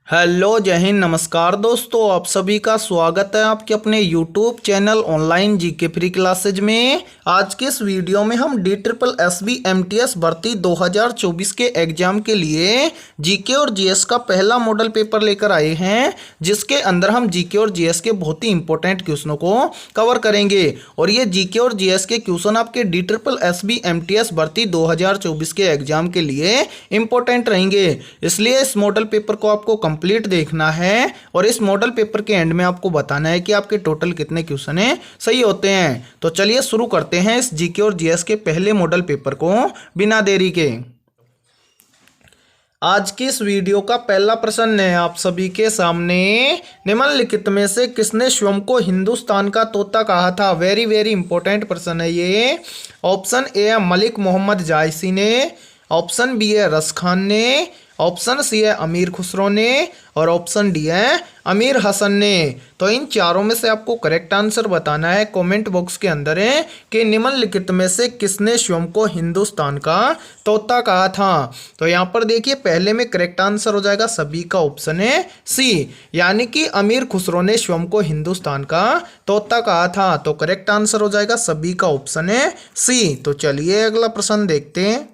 Hello जय हिंद नमस्कार दोस्तों, आप सभी का स्वागत है आपके अपने YouTube channel online GK free classes में। आज के इस वीडियो में हम DSSB भर्ती 2024 के एग्जाम के लिए जीके और जीएस का पहला मॉडल पेपर लेकर आए हैं, जिसके अंदर हम जीके और जीएस के बहुत ही इंपॉर्टेंट क्वेश्चनों को कवर करेंगे। और ये जीके और जीएस के क्वेश्चन आपके DSSB भर्ती 2024 के एग्जाम के लिए इंपॉर्टेंट रहेंगे, इसलिए इस मॉडल पेपर को आपको कंप्लीट देखना है और इस मॉडल पेपर के एंड में आपको बताना है कि आपके टोटल कितने क्वेश्चन सही होते हैं। तो चलिए शुरू करते हैं इस जीके और जीएस के पहले मॉडल पेपर को बिना देरी के। आज की इस वीडियो का पहला प्रश्न है आप सभी के सामने, निम्नलिखित में से किसने स्वयं को हिंदुस्तान का तोता कहा था। वेरी वेरी इंपॉर्टेंट प्रश्न है ये। ऑप्शन ए है मलिक मोहम्मद जायसी ने, ऑप्शन बी है रस खान ने, ऑप्शन सी है अमीर खुसरो ने और ऑप्शन डी है अमीर हसन ने। तो इन चारों में से आपको करेक्ट आंसर बताना है कमेंट बॉक्स के अंदर है कि निम्नलिखित में से किसने स्वयं को हिंदुस्तान का तोता कहा था। तो यहाँ पर देखिए पहले में करेक्ट आंसर हो जाएगा सभी का ऑप्शन है सी, यानी कि अमीर खुसरो ने स्वयं को हिंदुस्तान का तोता कहा था। तो करेक्ट आंसर हो जाएगा सभी का ऑप्शन है सी। तो चलिए अगला प्रश्न देखते हैं।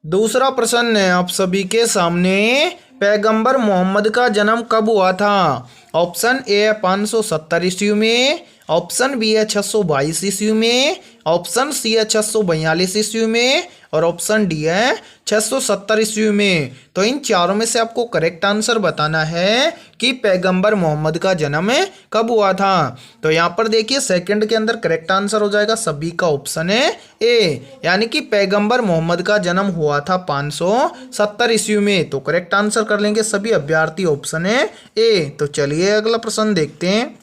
दूसरा प्रश्न है आप सभी के सामने, पैगंबर मोहम्मद का जन्म कब हुआ था। ऑप्शन ए है 570 ईस्वी में, ऑप्शन बी है 622 ईस्वी में, ऑप्शन सी है 642 ईस्वी में और ऑप्शन डी है 670 ईस्वी में। तो इन चारों में से आपको करेक्ट आंसर बताना है कि पैगंबर मोहम्मद का जन्म कब हुआ था। तो यहाँ पर देखिए सेकंड के अंदर करेक्ट आंसर हो जाएगा सभी का ऑप्शन है ए, यानी कि पैगंबर मोहम्मद का जन्म हुआ था 570 ईस्वी में। तो करेक्ट आंसर कर लेंगे सभी अभ्यर्थी ऑप्शन है ए। तो चलिए अगला प्रश्न देखते हैं।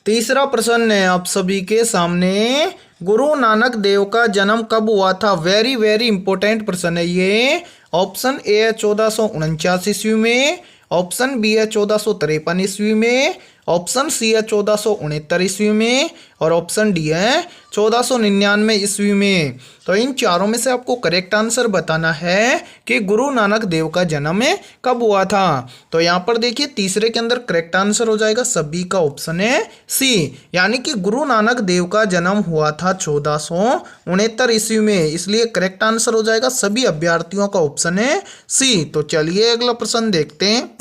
तीसरा प्रश्न है आप सभी के सामने, गुरु नानक देव का जन्म कब हुआ था। वेरी वेरी इंपॉर्टेंट प्रश्न है ये। ऑप्शन ए है 1449 ईस्वी में, ऑप्शन बी है 1453 ईस्वी में, ऑप्शन सी है 1469 ईस्वी में और ऑप्शन डी है 1499 ईस्वी में। तो इन चारों में से आपको करेक्ट आंसर बताना है कि गुरु नानक देव का जन्म कब हुआ था। तो यहाँ पर देखिए तीसरे के अंदर करेक्ट आंसर हो जाएगा सभी का ऑप्शन है सी, यानी कि गुरु नानक देव का जन्म हुआ था 1469 ईस्वी में, इसलिए करेक्ट आंसर हो जाएगा सभी अभ्यर्थियों का ऑप्शन है सी। तो चलिए अगला प्रश्न देखते हैं।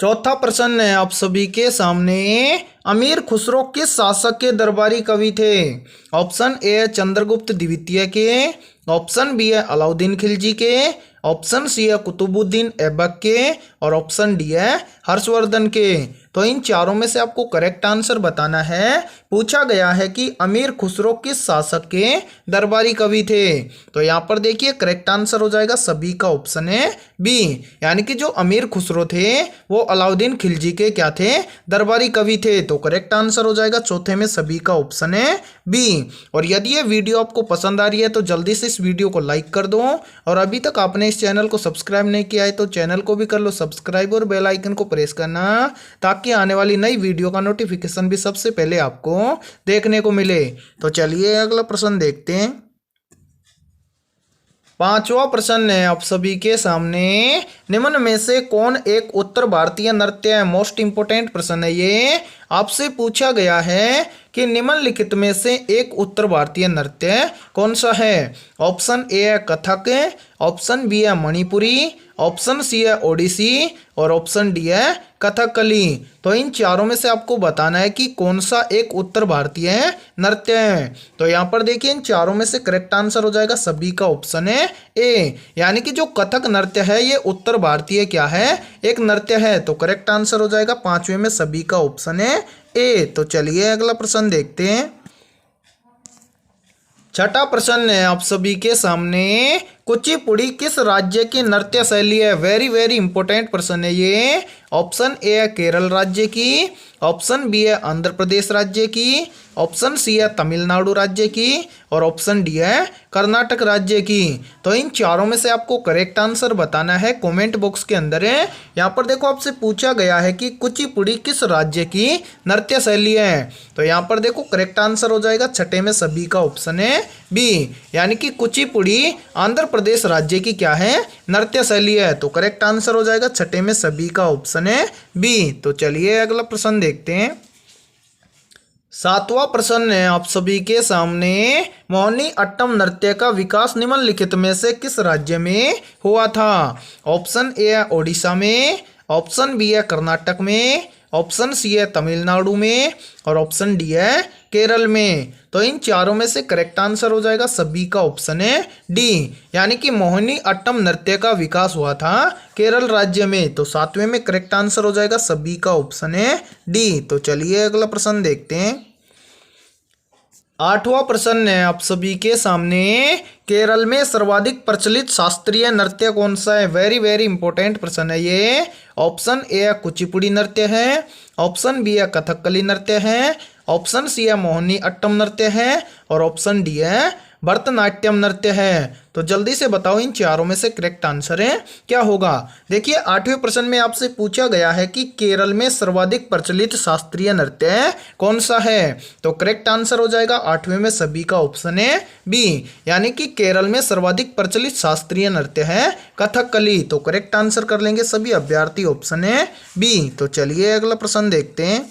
चौथा प्रश्न है आप सभी के सामने, अमीर खुसरो किस शासक के दरबारी कवि थे। ऑप्शन ए है चंद्रगुप्त द्वितीय के, ऑप्शन बी है अलाउद्दीन खिलजी के, ऑप्शन सी है कुतुबुद्दीन ऐबक के और ऑप्शन डी है हर्षवर्धन के। तो इन चारों में से आपको करेक्ट आंसर बताना है। पूछा गया है कि अमीर खुसरो किस शासक के दरबारी कवि थे। तो यहाँ पर देखिए करेक्ट आंसर हो जाएगा सभी का ऑप्शन है बी, यानी कि जो अमीर खुसरो थे वो अलाउद्दीन खिलजी के क्या थे, दरबारी कवि थे। तो करेक्ट आंसर हो जाएगा चौथे में सभी का ऑप्शन है बी। और यदि ये वीडियो आपको पसंद आ रही है तो जल्दी से इस वीडियो को लाइक कर दो और अभी तक आपने इस चैनल को सब्सक्राइब नहीं किया है तो चैनल को भी कर लो सब्सक्राइब और बेल आइकन को प्रेस करना, ताकि आने वाली नई वीडियो का नोटिफिकेशन भी सबसे पहले आपको देखने को मिले। तो चलिए अगला प्रश्न देखते हैं। पांचवा प्रश्न है आप सभी के सामने, निम्न में से कौन एक उत्तर भारतीय नृत्य है। मोस्ट इंपोर्टेंट प्रश्न है ये। आपसे पूछा गया है कि निम्नलिखित में से एक उत्तर भारतीय नृत्य कौन सा है। ऑप्शन ए है कथक, ऑप्शन बी है मणिपुरी, ऑप्शन सी है ओडिसी और ऑप्शन डी है कथकली। तो इन चारों में से आपको बताना है कि कौन सा एक उत्तर भारतीय नृत्य है। तो यहाँ पर देखिए इन चारों में से करेक्ट आंसर हो जाएगा सभी का ऑप्शन है ए, यानी कि जो कथक नृत्य है ये उत्तर भारतीय क्या है, एक नृत्य है। तो करेक्ट आंसर हो जाएगा पांचवें में सभी का ऑप्शन है ए। तो चलिए अगला प्रश्न देखते हैं। छठा प्रश्न है आप सभी के सामने, कुचिपुड़ी किस राज्य की नृत्य शैली है। वेरी वेरी इंपॉर्टेंट प्रश्न है ये। ऑप्शन ए है केरल राज्य की, ऑप्शन बी है आंध्र प्रदेश राज्य की, ऑप्शन सी है तमिलनाडु राज्य की और ऑप्शन डी है कर्नाटक राज्य की। तो इन चारों में से आपको करेक्ट आंसर बताना है, कमेंट बॉक्स के अंदर है। यहाँ पर देखो आपसे पूछा गया है कि कुचिपुड़ी किस राज्य की नृत्य शैली है। तो यहाँ पर देखो करेक्ट आंसर हो जाएगा छठे में सभी का ऑप्शन है बी, यानी कि कुचिपुड़ी आंध्र प्रदेश राज्य की क्या है नृत्य शैली है। तो करेक्ट आंसर हो जाएगा छठे में सभी का ऑप्शन है बी। तो चलिए अगला प्रश्न देखते हैं। सातवां प्रश्न है आप सभी के सामने, मोहिनी अट्टम नृत्य का विकास निम्नलिखित में से किस राज्य में हुआ था। ऑप्शन ए है ओडिशा में, ऑप्शन बी है कर्नाटक में, ऑप्शन सी है तमिलनाडु में और ऑप्शन डी है केरल में। तो इन चारों में से करेक्ट आंसर हो जाएगा सभी का ऑप्शन है डी, यानी कि मोहिनी अट्टम नृत्य का विकास हुआ था केरल राज्य में। तो सातवें में करेक्ट आंसर हो जाएगा सभी का ऑप्शन है डी। तो चलिए अगला प्रश्न देखते हैं। आठवां प्रश्न है आप सभी के सामने, केरल में सर्वाधिक प्रचलित शास्त्रीय नृत्य कौन सा है। वेरी वेरी इंपॉर्टेंट प्रश्न है ये। ऑप्शन ए है कुचिपुड़ी नृत्य है, ऑप्शन बी है कथकली नृत्य है, ऑप्शन सी है मोहिनी अट्टम नृत्य है और ऑप्शन डी है भरतनाट्यम नृत्य है। तो जल्दी से बताओ इन चारों में से करेक्ट आंसर है क्या होगा। देखिए आठवें प्रश्न में आपसे पूछा गया है कि केरल में सर्वाधिक प्रचलित शास्त्रीय नृत्य कौन सा है। तो करेक्ट आंसर हो जाएगा आठवें में सभी का ऑप्शन है बी, यानी कि केरल में सर्वाधिक प्रचलित शास्त्रीय नृत्य है कथकली। तो करेक्ट आंसर कर लेंगे सभी अभ्यर्थी ऑप्शन है बी। तो चलिए अगला प्रश्न देखते हैं।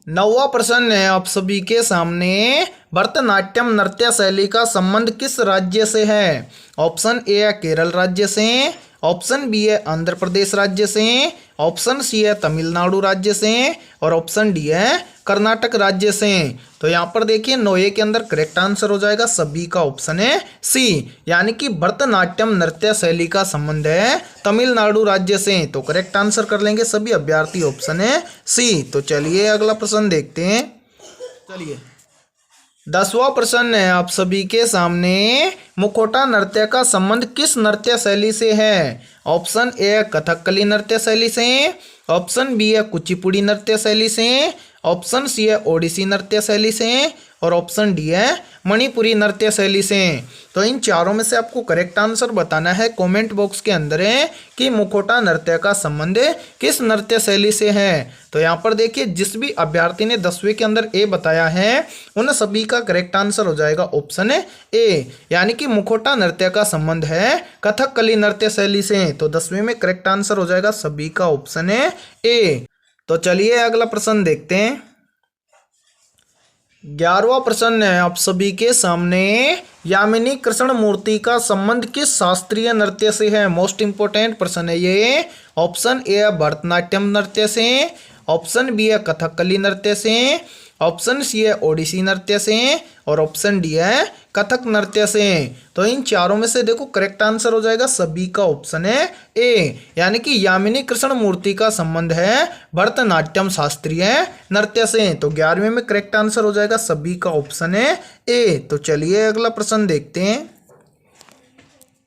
नौवां प्रश्न है आप सभी के सामने, भरतनाट्यम नृत्य शैली का संबंध किस राज्य से है। ऑप्शन ए है केरल राज्य से, ऑप्शन बी है आंध्र प्रदेश राज्य से, ऑप्शन सी है तमिलनाडु राज्य से और ऑप्शन डी है कर्नाटक राज्य से। तो यहाँ पर देखिए नौवे के अंदर करेक्ट आंसर हो जाएगा सभी का ऑप्शन है सी, यानी कि भरतनाट्यम नृत्य शैली का संबंध है तमिलनाडु राज्य से। तो करेक्ट आंसर कर लेंगे सभी अभ्यर्थी ऑप्शन है सी। तो चलिए अगला प्रश्न देखते हैं। चलिए 10वां प्रश्न है आप सभी के सामने, मुखौटा नृत्य का संबंध किस नृत्य शैली से है। ऑप्शन ए है कथकली नृत्य शैली से, ऑप्शन बी है कुचिपुड़ी नृत्य शैली से, ऑप्शन सी है ओडिसी नृत्य शैली से और ऑप्शन डी है मणिपुरी नृत्य शैली से। तो इन चारों में से आपको करेक्ट आंसर बताना है, कमेंट बॉक्स के अंदर है कि मुखौटा नृत्य का संबंध किस नृत्य शैली से है। तो यहाँ पर देखिए जिस भी अभ्यर्थी ने 10वें के अंदर ए बताया है उन सभी का करेक्ट आंसर हो जाएगा ऑप्शन ए, यानी कि मुखौटा नृत्य का संबंध है कथकली नृत्य शैली से। तो 10वें में करेक्ट आंसर हो जाएगा सभी का ऑप्शन है ए। तो चलिए अगला प्रश्न देखते हैं। 11वां प्रश्न है आप सभी के सामने, यामिनी कृष्ण मूर्ति का संबंध किस शास्त्रीय नृत्य से है। मोस्ट इंपोर्टेंट प्रश्न है ये। ऑप्शन ए है भरतनाट्यम नृत्य से, ऑप्शन बी है कथकली नृत्य से, ऑप्शन सी है ओडिसी नृत्य से और ऑप्शन डी है कथक नृत्य से। तो इन चारों में से देखो करेक्ट आंसर हो जाएगा सभी का ऑप्शन है ए, यानी कि यामिनी कृष्ण मूर्ति का संबंध है भरतनाट्यम शास्त्रीय नृत्य से। तो 11वें में करेक्ट आंसर हो जाएगा सभी का ऑप्शन है ए। तो चलिए अगला प्रश्न देखते हैं।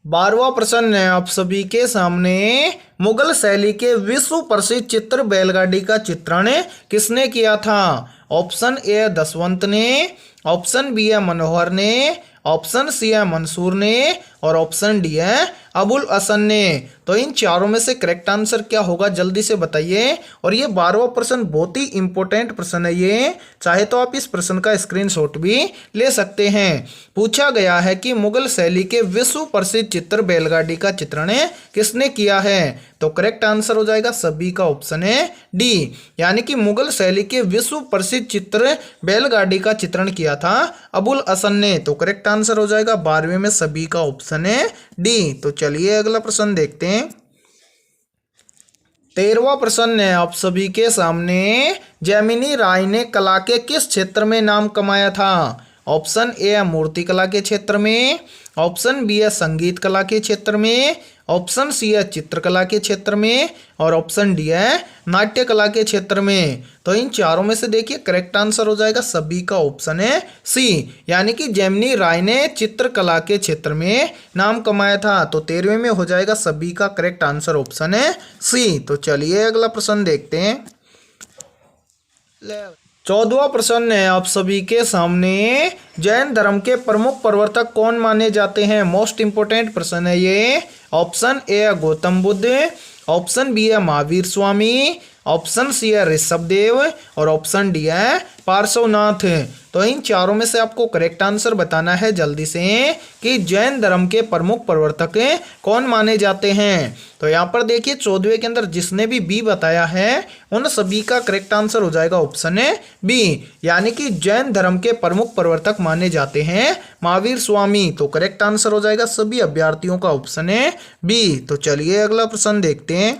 12वां प्रश्न है आप सभी के सामने, मुगल शैली के विश्व प्रसिद्ध चित्र बैलगाड़ी का चित्रण किसने किया था। ऑप्शन ए है दसवंत ने, ऑप्शन बी है मनोहर ने, ऑप्शन सी है मंसूर ने और ऑप्शन डी है अबुल हसन ने। तो इन चारों में से करेक्ट आंसर क्या होगा जल्दी से बताइए। और ये 12वां प्रश्न बहुत ही इंपॉर्टेंट प्रश्न है ये, चाहे तो आप इस प्रश्न का स्क्रीनशॉट भी ले सकते हैं। पूछा गया है कि मुगल शैली के विश्व प्रसिद्ध चित्र बैलगाड़ी का चित्रण किसने किया है। तो करेक्ट आंसर हो जाएगा सभी का ऑप्शन है डी, यानी कि मुगल शैली के विश्व प्रसिद्ध चित्र बैलगाड़ी का चित्रण किया था अबुल हसन ने। तो करेक्ट आंसर हो जाएगा 12वें में सभी का ऑप्शन है डी। तो चलिए अगला प्रश्न देखते हैं। 13वां प्रश्न है आप सभी के सामने, जैमिनी राय ने कला के किस क्षेत्र में नाम कमाया था। ऑप्शन ए है मूर्ति कला के क्षेत्र में, ऑप्शन बी है संगीत कला के क्षेत्र में, ऑप्शन सी है चित्रकला के क्षेत्र में और ऑप्शन डी है नाट्य कला के क्षेत्र में। तो इन चारों में से देखिए करेक्ट आंसर हो जाएगा सभी का ऑप्शन है सी, यानी कि जेमिनी राय ने चित्रकला के क्षेत्र में नाम कमाया था। तो 13वें में हो जाएगा सभी का करेक्ट आंसर ऑप्शन है सी। तो चलिए अगला प्रश्न देखते हैं। 14वां प्रश्न है आप सभी के सामने, जैन धर्म के प्रमुख प्रवर्तक कौन माने जाते हैं? मोस्ट इंपोर्टेंट प्रश्न है ये। ऑप्शन ए है गौतम बुद्ध, ऑप्शन बी है महावीर स्वामी, ऑप्शन सी है ऋषभ देव और ऑप्शन डी है पार्श्वनाथ। तो इन चारों में से आपको करेक्ट आंसर बताना है जल्दी से कि जैन धर्म के प्रमुख प्रवर्तक कौन माने जाते हैं। तो यहाँ पर देखिए 14वें के अंदर जिसने भी बी बताया है उन सभी का करेक्ट आंसर हो जाएगा ऑप्शन है बी, यानी कि जैन धर्म के प्रमुख प्रवर्तक माने जाते हैं महावीर स्वामी। तो करेक्ट आंसर हो जाएगा सभी अभ्यर्थियों का ऑप्शन है बी। तो चलिए अगला प्रश्न देखते हैं।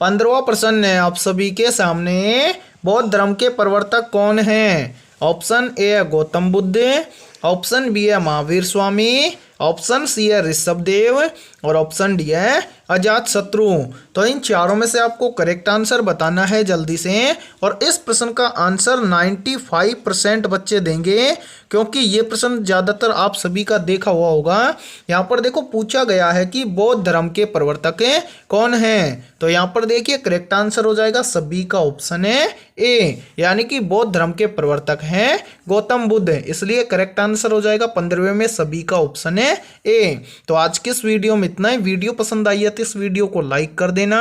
15वां प्रश्न है आप सभी के सामने, बौद्ध धर्म के प्रवर्तक कौन हैं? ऑप्शन ए है गौतम बुद्ध, ऑप्शन बी है महावीर स्वामी, ऑप्शन सी है ऋषभ देव और ऑप्शन डी है अजात शत्रु। तो इन चारों में से आपको करेक्ट आंसर बताना है जल्दी से, और इस प्रश्न का आंसर 95% बच्चे देंगे क्योंकि ये प्रश्न ज़्यादातर आप सभी का देखा हुआ होगा। यहाँ पर देखो पूछा गया है कि बौद्ध धर्म के प्रवर्तक कौन हैं। तो यहाँ पर देखिए करेक्ट आंसर हो जाएगा सभी का ऑप्शन है ए, यानी कि बौद्ध धर्म के प्रवर्तक हैं गौतम बुद्ध, इसलिए करेक्ट आंसर हो जाएगा 15वें में सभी का ऑप्शन है ए। तो आज के इस वीडियो में इतना ही। वीडियो पसंद आई है तो इस वीडियो को लाइक कर देना,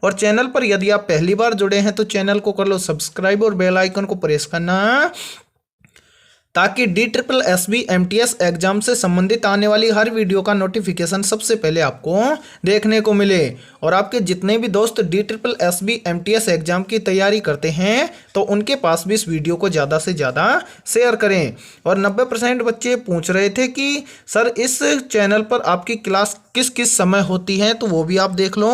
और चैनल पर यदि आप पहली बार जुड़े हैं तो चैनल को कर लो सब्सक्राइब और बेल आइकन को प्रेस करना, ताकि DSSB MTS एग्जाम से संबंधित आने वाली हर वीडियो का नोटिफिकेशन सबसे पहले आपको देखने को मिले। और आपके जितने भी दोस्त DSSB MTS एग्जाम की तैयारी करते हैं तो उनके पास भी इस वीडियो को ज़्यादा से ज़्यादा शेयर करें। और 90% बच्चे पूछ रहे थे कि सर इस चैनल पर आपकी क्लास किस किस समय होती है, तो वो भी आप देख लो।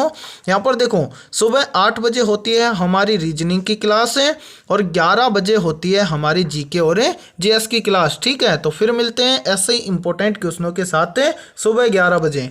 यहाँ पर देखो सुबह 8 बजे होती है हमारी रीजनिंग की क्लास है और 11 बजे होती है हमारी GK और GS की क्लास। ठीक है, तो फिर मिलते हैं ऐसे ही इंपॉर्टेंट क्वेश्चनों के साथ सुबह 11 बजे।